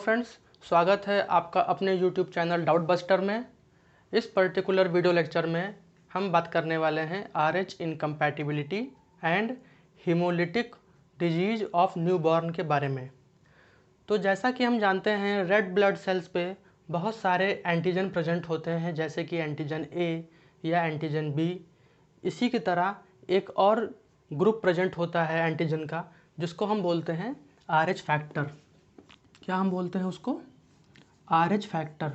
Friends, स्वागत है आपका अपने यूट्यूब चैनल डाउट बस्टर में। इस पर्टिकुलर वीडियो लेक्चर में हम बात करने वाले हैं RH incompatibility and haemolytic disease of newborn के बारे में। तो जैसा कि हम जानते हैं, रेड ब्लड सेल्स पे बहुत सारे एंटीजन प्रेजेंट होते हैं, जैसे कि एंटीजन ए या एंटीजन बी। इसी की तरह एक और ग्रुप प्रेजेंट होता है एंटीजन का, जिसको हम बोलते हैं RH फैक्टर। क्या हम बोलते हैं उसको? RH factor.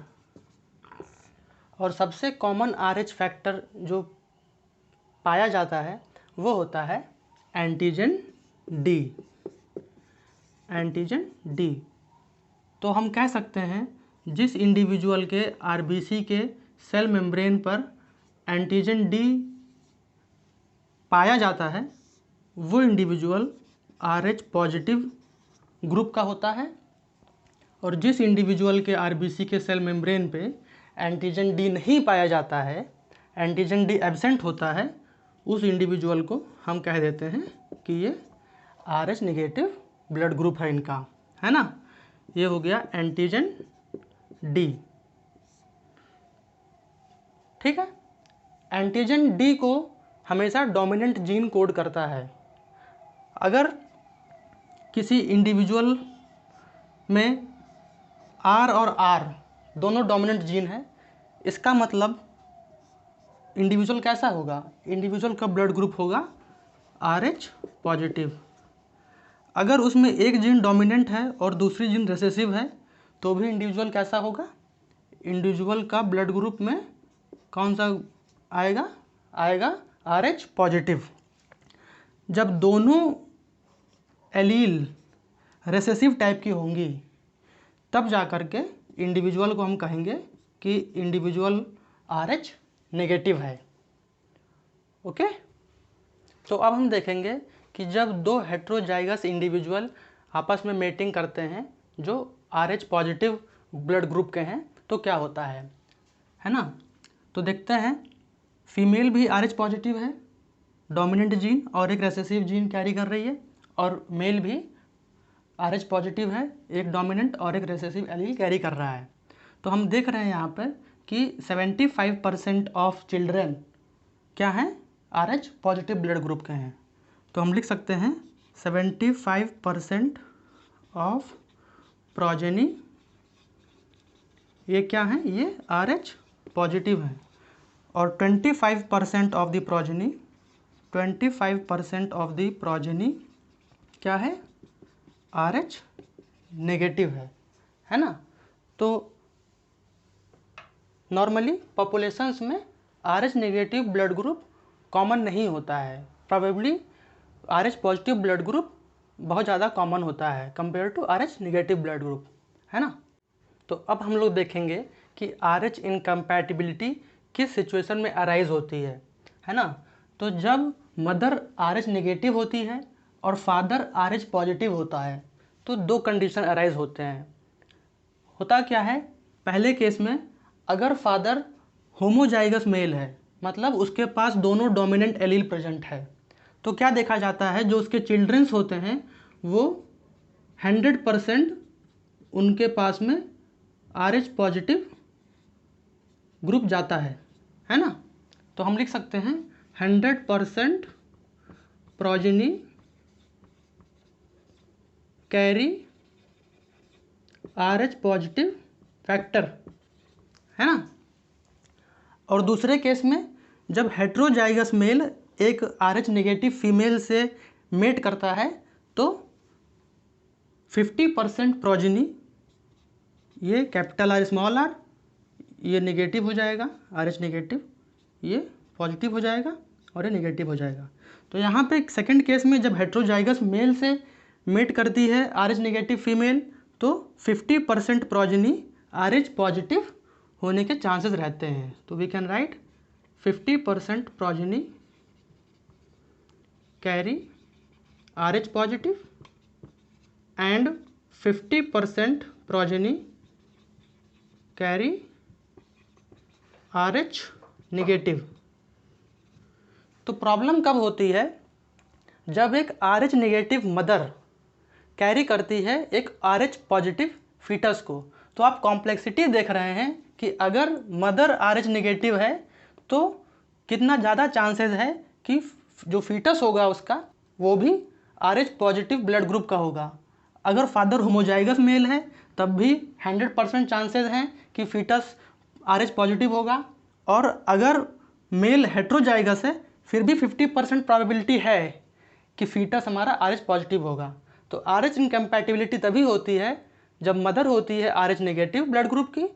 और सबसे कॉमन RH फैक्टर जो पाया जाता है वो होता है एंटीजन डी। Antigen D. तो हम कह सकते हैं जिस इंडिविजुअल के RBC के सेल मेम्ब्रेन पर एंटीजन डी पाया जाता है वो इंडिविजुअल RH पॉजिटिव ग्रुप का होता है, और जिस इंडिविजुअल के RBC के सेल मेम्ब्रेन पे एंटीजन डी नहीं पाया जाता है, एंटीजन डी एब्सेंट होता है, उस इंडिविजुअल को हम कह देते हैं कि ये RH नेगेटिव ब्लड ग्रुप है इनका, है ना। ये हो गया एंटीजन डी। ठीक है। एंटीजन डी को हमेशा डोमिनेंट जीन कोड करता है। अगर किसी इंडिविजुअल में R और R दोनों डोमिनेंट जीन है, इसका मतलब इंडिविजुअल कैसा होगा? इंडिविजुअल का ब्लड ग्रुप होगा RH पॉजिटिव। अगर उसमें एक जीन डोमिनेंट है और दूसरी जीन रिसेसिव है तो भी इंडिविजुअल कैसा होगा? इंडिविजुअल का ब्लड ग्रुप में कौन सा आएगा? आएगा RH पॉजिटिव। जब दोनों एलील रिसेसिव टाइप की होंगी तब जा कर के इंडिविजुअल को हम कहेंगे कि इंडिविजुअल RH नेगेटिव है। ओके। तो अब हम देखेंगे कि जब दो हेट्रोजाइगस इंडिविजुअल आपस में मेटिंग करते हैं जो RH पॉजिटिव ब्लड ग्रुप के हैं तो क्या होता है ना। तो देखते हैं, फीमेल भी RH पॉजिटिव है, डोमिनेंट जीन और एक रिसेसिव जीन कैरी कर रही है, और मेल भी RH पॉजिटिव है, एक डोमिनेंट और एक रिसेसिव एलील कैरी कर रहा है। तो हम देख रहे हैं यहाँ पर कि 75% ऑफ चिल्ड्रन क्या हैं? RH पॉजिटिव ब्लड ग्रुप के हैं। तो हम लिख सकते हैं 75% ऑफ प्रोजेनी ये क्या है? ये RH पॉजिटिव है, और 25% of the progeny 25% of the progeny क्या है? RH नेगेटिव है ना। तो नॉर्मली पॉपुलेशंस में RH negative blood group common नहीं होता है। Probably RH positive blood group बहुत ज़्यादा कॉमन होता है compare to RH negative blood group, है ना। तो अब हम लोग देखेंगे कि RH इनकम्पैटिबिलिटी किस सिचुएशन में अराइज होती है ना। तो जब मदर RH नेगेटिव होती है और फादर RH पॉजिटिव होता है तो दो कंडीशन अराइज होते हैं। होता क्या है? पहले केस में अगर फादर होमोजाइगस मेल है, मतलब उसके पास दोनों डोमिनेंट एलील प्रेजेंट है, तो क्या देखा जाता है? जो उसके चिल्ड्रंस होते हैं वो 100% उनके पास में RH पॉजिटिव ग्रुप जाता है ना। तो हम लिख सकते हैं 100% progeny carry RH positive factor, है ना। और दूसरे केस में जब हेट्रोजाइगस मेल एक RH नेगेटिव फीमेल से मेट करता है तो 50% प्रोजेनी, ये कैपिटल R स्मॉल r, ये नेगेटिव हो जाएगा, RH नेगेटिव, ये पॉजिटिव हो जाएगा और ये नेगेटिव हो जाएगा। तो यहाँ पे सेकंड केस में जब हेट्रोजाइगस मेल से मेट करती है RH नेगेटिव फीमेल तो 50% प्रोजेनी RH पॉजिटिव होने के चांसेस रहते हैं। तो we can write 50% progeny carry RH positive and 50% progeny carry RH negative. तो प्रॉब्लम कब होती है? जब एक RH नेगेटिव मदर कैरी करती है एक RH पॉजिटिव फीटस को। तो आप कॉम्प्लेक्सिटी देख रहे हैं कि अगर मदर RH नेगेटिव है तो कितना ज़्यादा चांसेस है कि जो फीटस होगा उसका वो भी RH पॉजिटिव ब्लड ग्रुप का होगा। अगर फादर होमोजाइगस मेल है तब भी 100% चांसेस हैं कि फीटस RH पॉजिटिव होगा, और अगर मेल हेट्रोजाइगस है फिर भी 50% प्रोबेबिलिटी है कि फीटस हमारा RH पॉजिटिव होगा। तो RH इनकम्पैटिबिलिटी तभी होती है जब मदर होती है RH नेगेटिव ब्लड ग्रुप की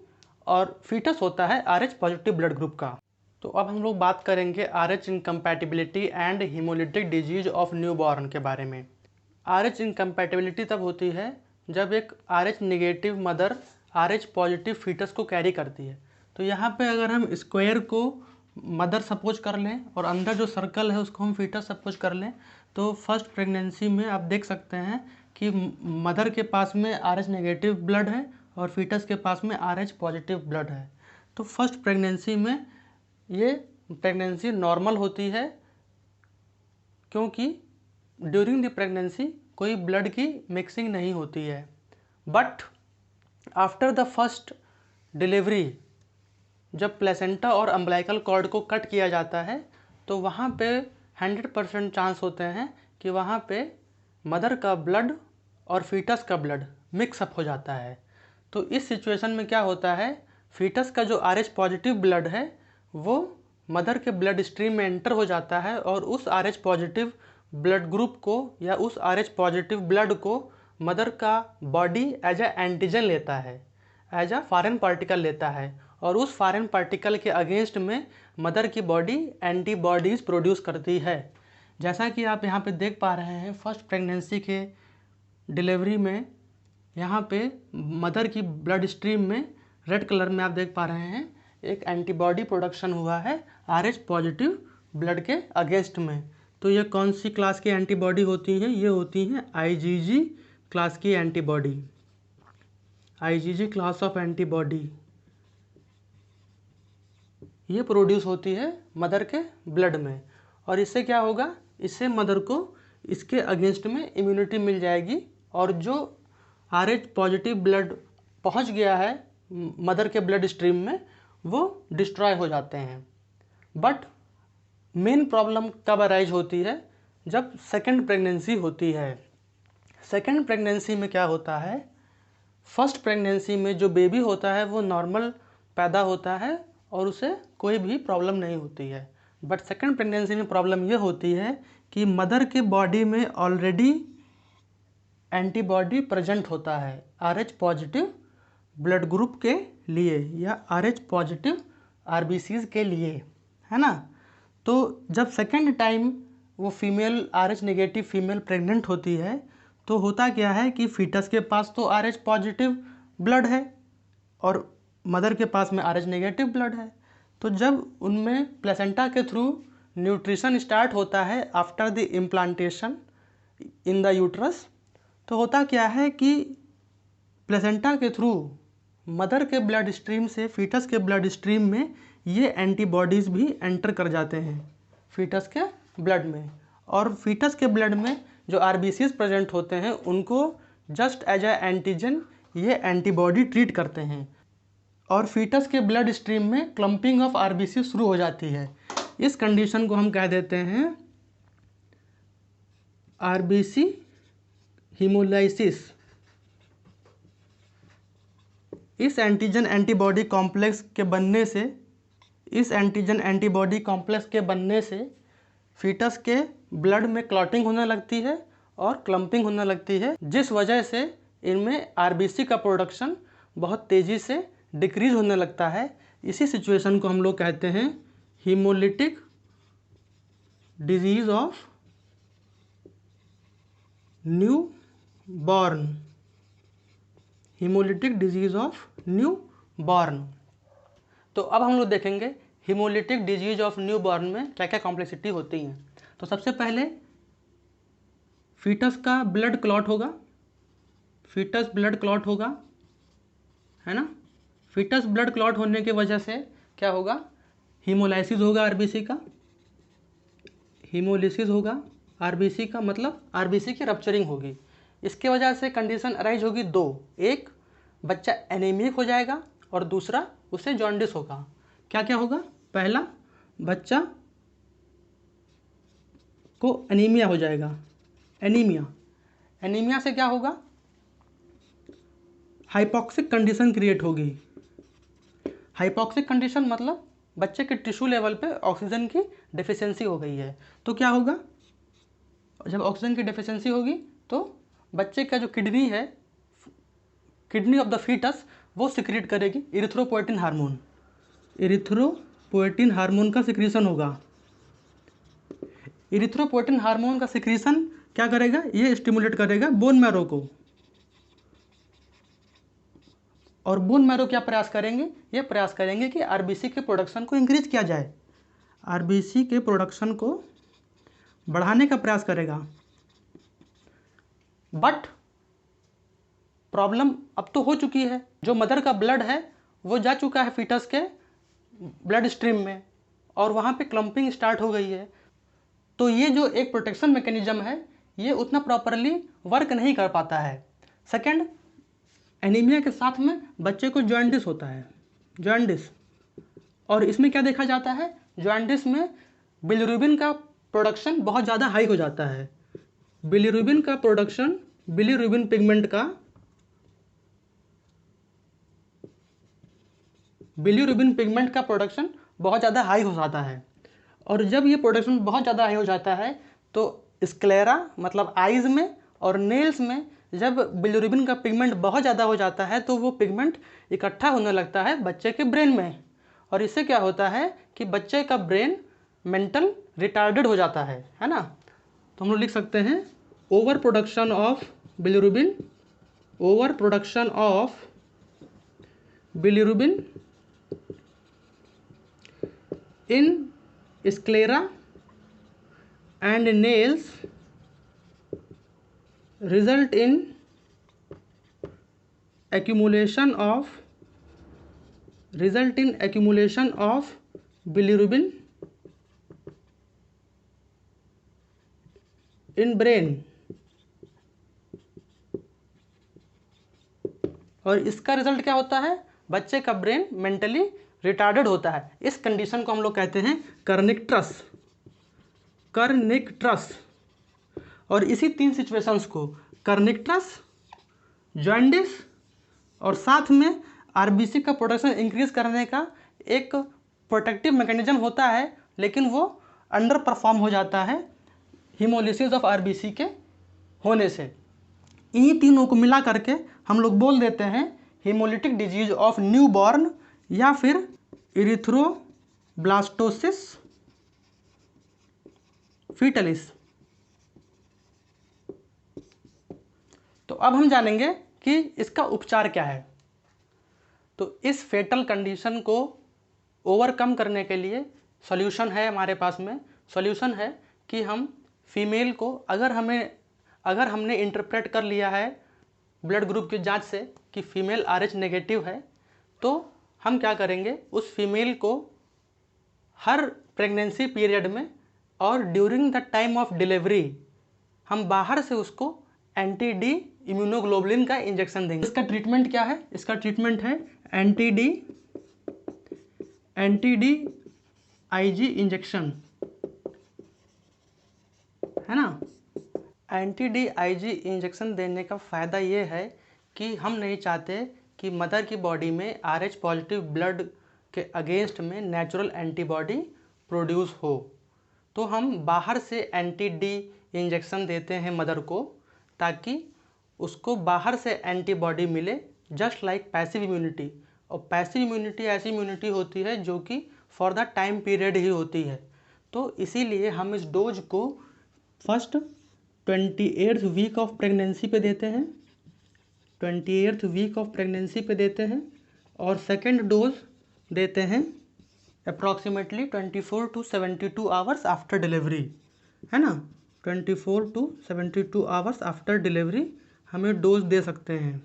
और फीटस होता है RH पॉजिटिव ब्लड ग्रुप का। तो अब हम लोग बात करेंगे RH incompatibility and haemolytic disease of newborn के बारे में। RH इनकम्पैटिबिलिटी तब होती है जब एक RH negative mother RH positive foetus को कैरी करती है। तो यहाँ पे अगर हम स्क्वायर को मदर सपोज कर लें और अंदर जो सर्कल है उसको हम फीटस सपोज कर लें, तो फर्स्ट प्रेगनेंसी में आप देख सकते हैं कि मदर के पास में RH नेगेटिव ब्लड है और फीटस के पास में RH पॉजिटिव ब्लड है। तो फर्स्ट प्रेगनेंसी में ये प्रेगनेंसी नॉर्मल होती है क्योंकि ड्यूरिंग द प्रेगनेंसी कोई ब्लड की मिक्सिंग नहीं होती है। But after the first delivery जब प्लेसेंटा और अम्बिलिकल कॉर्ड को कट किया जाता है तो वहाँ पे 100% चांस होते हैं कि वहाँ पे मदर का ब्लड और फीटस का ब्लड मिक्सअप हो जाता है। तो इस सिचुएशन में क्या होता है, फीटस का जो RH पॉजिटिव ब्लड है वो मदर के ब्लड स्ट्रीम में एंटर हो जाता है और उस RH पॉजिटिव ब्लड ग्रुप को या उस RH पॉजिटिव ब्लड को मदर का बॉडी एज ए एंटीजन लेता है, एज अ फॉरेन पार्टिकल लेता है, और उस फॉरेन पार्टिकल के अगेंस्ट में मदर की बॉडी एंटीबॉडीज़ प्रोड्यूस करती है। जैसा कि आप यहाँ पे देख पा रहे हैं फर्स्ट प्रेगनेंसी के डिलीवरी में यहाँ पे मदर की ब्लड स्ट्रीम में रेड कलर में आप देख पा रहे हैं एक एंटीबॉडी प्रोडक्शन हुआ है RH पॉजिटिव ब्लड के अगेंस्ट में। तो ये कौन सी क्लास की एंटीबॉडी होती हैं, ये होती हैं IgG क्लास की antibody, IgG class of antibody ये प्रोड्यूस होती है मदर के ब्लड में। और इससे क्या होगा, इससे मदर को इसके अगेंस्ट में इम्यूनिटी मिल जाएगी और जो RH पॉजिटिव ब्लड पहुंच गया है मदर के ब्लड स्ट्रीम में वो डिस्ट्रॉय हो जाते हैं। बट मेन प्रॉब्लम कब अराइज होती है, जब सेकेंड प्रेगनेंसी होती है। सेकेंड प्रेगनेंसी में क्या होता है, फर्स्ट प्रेगनेंसी में जो बेबी होता है वो नॉर्मल पैदा होता है और उसे कोई भी प्रॉब्लम नहीं होती है। बट सेकेंड प्रेगनेंसी में प्रॉब्लम ये होती है कि मदर के बॉडी में ऑलरेडी एंटीबॉडी प्रेजेंट होता है RH पॉजिटिव ब्लड ग्रुप के लिए या RH पॉजिटिव RBCs के लिए, है ना। तो जब सेकेंड टाइम वो female RH negative female pregnant होती है तो होता क्या है कि फीटस के पास तो RH पॉजिटिव ब्लड है और मदर के पास में RH नेगेटिव ब्लड है। तो जब उनमें प्लेसेंटा के थ्रू न्यूट्रिशन स्टार्ट होता है after the implantation in the uterus, तो होता क्या है कि प्लेसेंटा के थ्रू मदर के ब्लड स्ट्रीम से फीटस के ब्लड स्ट्रीम में ये एंटीबॉडीज़ भी एंटर कर जाते हैं फीटस के ब्लड में, और फीटस के ब्लड में जो RBCs प्रेजेंट होते हैं उनको जस्ट एज ए एंटीजन ये एंटीबॉडी ट्रीट करते हैं और फीटस के ब्लड स्ट्रीम में क्लम्पिंग ऑफ RBC शुरू हो जाती है। इस कंडीशन को हम कह देते हैं RBC हीमोलाइसिस। इस एंटीजन एंटीबॉडी कॉम्प्लेक्स के बनने से फीटस के ब्लड में क्लॉटिंग होने लगती है और क्लम्पिंग होने लगती है, जिस वजह से इनमें RBC का प्रोडक्शन बहुत तेज़ी से डिक्रीज होने लगता है। इसी सिचुएशन को हम लोग कहते हैं haemolytic disease of new born. Haemolytic disease of new born. तो अब हम लोग देखेंगे haemolytic disease of new born में क्या क्या कॉम्प्लेक्सिटी होती हैं। तो सबसे पहले फीटस का ब्लड क्लॉट होगा, फीटस ब्लड क्लॉट होगा, है ना। फीटस ब्लड क्लॉट होने की वजह से क्या होगा, हीमोलाइसिस होगा RBC का, हीमोलिसिस होगा RBC का, मतलब RBC की रप्चरिंग होगी। इसके वजह से कंडीशन अराइज होगी दो, एक बच्चा एनीमिक हो जाएगा और दूसरा उसे जॉन्डिस होगा। क्या क्या होगा? पहला, बच्चा को एनीमिया हो जाएगा। एनीमिया से क्या होगा? हाइपॉक्सिक कंडीशन क्रिएट होगी। हाइपॉक्सिक कंडीशन मतलब बच्चे के टिश्यू लेवल पे ऑक्सीजन की डेफिशिएंसी हो गई है। तो क्या होगा? जब ऑक्सीजन की डेफिशिएंसी होगी तो बच्चे का जो किडनी है, किडनी ऑफ द फीटस, वो सिक्रीट करेगी इरिथ्रोपोएटिन हार्मोन। इरिथ्रोपोएटिन हार्मोन का सिक्रीशन होगा। इरिथ्रोपोएटिन हार्मोन का सिक्रीशन क्या करेगा? ये स्टिमुलेट करेगा बोन मैरो को। और बोन मैरो क्या प्रयास करेंगे? ये प्रयास करेंगे कि आरबीसी के प्रोडक्शन को इंक्रीज किया जाए, आरबीसी के प्रोडक्शन को बढ़ाने का प्रयास करेगा। बट प्रॉब्लम अब तो हो चुकी है, जो मदर का ब्लड है वो जा चुका है फीटस के ब्लड स्ट्रीम में और वहाँ पे क्लम्पिंग स्टार्ट हो गई है। तो ये जो एक प्रोटेक्शन मैकेनिज्म है ये उतना प्रॉपरली वर्क नहीं कर पाता है। सेकंड, एनीमिया के साथ में बच्चे को जॉन्डिस होता है, जॉन्डिस। और इसमें क्या देखा जाता है? जॉन्डिस में बिलिरुबिन का प्रोडक्शन बहुत ज़्यादा हाई हो जाता है। बिलिरुबिन का प्रोडक्शन, बिलिरुबिन पिगमेंट का, बिलिरुबिन पिगमेंट का प्रोडक्शन बहुत ज़्यादा हाई हो जाता है। और जब ये प्रोडक्शन बहुत ज़्यादा हाई हो जाता है तो स्क्लेरा मतलब आइज़ में और नेल्स में जब बिलिरुबिन का पिगमेंट बहुत ज़्यादा हो जाता है तो वो पिगमेंट इकट्ठा होने लगता है बच्चे के ब्रेन में। और इससे क्या होता है कि बच्चे का ब्रेन मेंटल रिटार्डेड हो जाता है ना। तो हम लोग लिख सकते हैं over production of bilirubin, over production of bilirubin in sclera and nails result in accumulation of bilirubin in brain। और इसका रिजल्ट क्या होता है? बच्चे का ब्रेन मेंटली रिटार्डेड होता है। इस कंडीशन को हम लोग कहते हैं कर्निक्ट्रस, कर्निक्ट्रस। और इसी 3 सिचुएशंस को, कर्निक्ट्रस, जॉन्डिस और साथ में आरबीसी का प्रोडक्शन इंक्रीज करने का एक प्रोटेक्टिव मैकेनिज्म होता है, लेकिन वो अंडर परफॉर्म हो जाता है हीमोलिसिस ऑफ आरबीसी के होने से। इन्हीं तीनों को मिला करके हम लोग बोल देते हैं हीमोलिटिक डिजीज ऑफ न्यूबॉर्न या फिर इरिथ्रोब्लास्टोसिस फीटलिस। तो अब हम जानेंगे कि इसका उपचार क्या है। तो इस फेटल कंडीशन को ओवरकम करने के लिए सॉल्यूशन है हमारे पास में। सॉल्यूशन है कि हम फीमेल को अगर हमने इंटरप्रेट कर लिया है ब्लड ग्रुप की जांच से कि फीमेल RH नेगेटिव है, तो हम क्या करेंगे, उस फीमेल को हर प्रेगनेंसी पीरियड में और during the time of delivery हम बाहर से उसको एंटी डी इम्यूनोग्लोबुलिन का इंजेक्शन देंगे। इसका ट्रीटमेंट क्या है? इसका ट्रीटमेंट है एंटी डी आईजी इंजेक्शन, है ना। एंटी डी आईजी इंजेक्शन देने का फ़ायदा ये है कि हम नहीं चाहते कि मदर की बॉडी में RH पॉजिटिव ब्लड के अगेंस्ट में नेचुरल एंटीबॉडी प्रोड्यूस हो। तो हम बाहर से एंटी डी इंजेक्शन देते हैं मदर को, ताकि उसको बाहर से एंटीबॉडी मिले, जस्ट लाइक पैसिव इम्यूनिटी। और पैसिव इम्यूनिटी ऐसी इम्यूनिटी होती है जो कि फॉर द टाइम पीरियड ही होती है। तो इसीलिए हम इस डोज को first 28th week of pregnancy पे देते हैं, 28th वीक ऑफ प्रेगनेंसी पे देते हैं, और सेकेंड डोज देते हैं approximately 24 to 72 hours after delivery, है ना। 24 to 72 आवर्स आफ्टर डिलीवरी हमें डोज दे सकते हैं।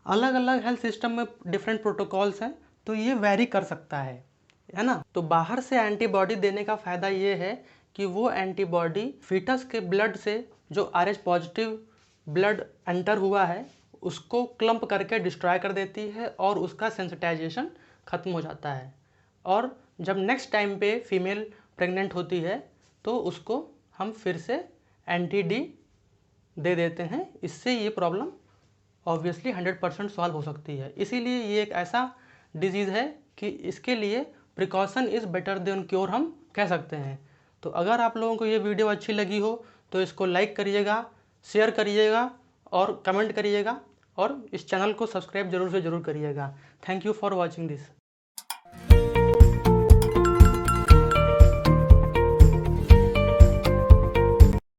अलग अलग हेल्थ सिस्टम में डिफरेंट प्रोटोकॉल्स हैं, तो ये वेरी कर सकता है ना। तो बाहर से एंटीबॉडी देने का फ़ायदा ये है कि वो एंटीबॉडी फीटस के ब्लड से जो RH पॉजिटिव ब्लड एंटर हुआ है उसको क्लम्प करके डिस्ट्रॉय कर देती है और उसका सेंसिटाइजेशन ख़त्म हो जाता है। और जब नेक्स्ट टाइम पे फीमेल प्रेग्नेंट होती है तो उसको हम फिर से एंटी डी दे देते हैं। इससे ये प्रॉब्लम ऑब्वियसली 100% सॉल्व हो सकती है। इसीलिए ये एक ऐसा डिजीज़ है कि इसके लिए precaution is better than cure हम कह सकते हैं। तो अगर आप लोगों को ये वीडियो अच्छी लगी हो तो इसको लाइक करिएगा, शेयर करिएगा और कमेंट करिएगा और इस चैनल को सब्सक्राइब जरूर से ज़रूर करिएगा। Thank you for watching this.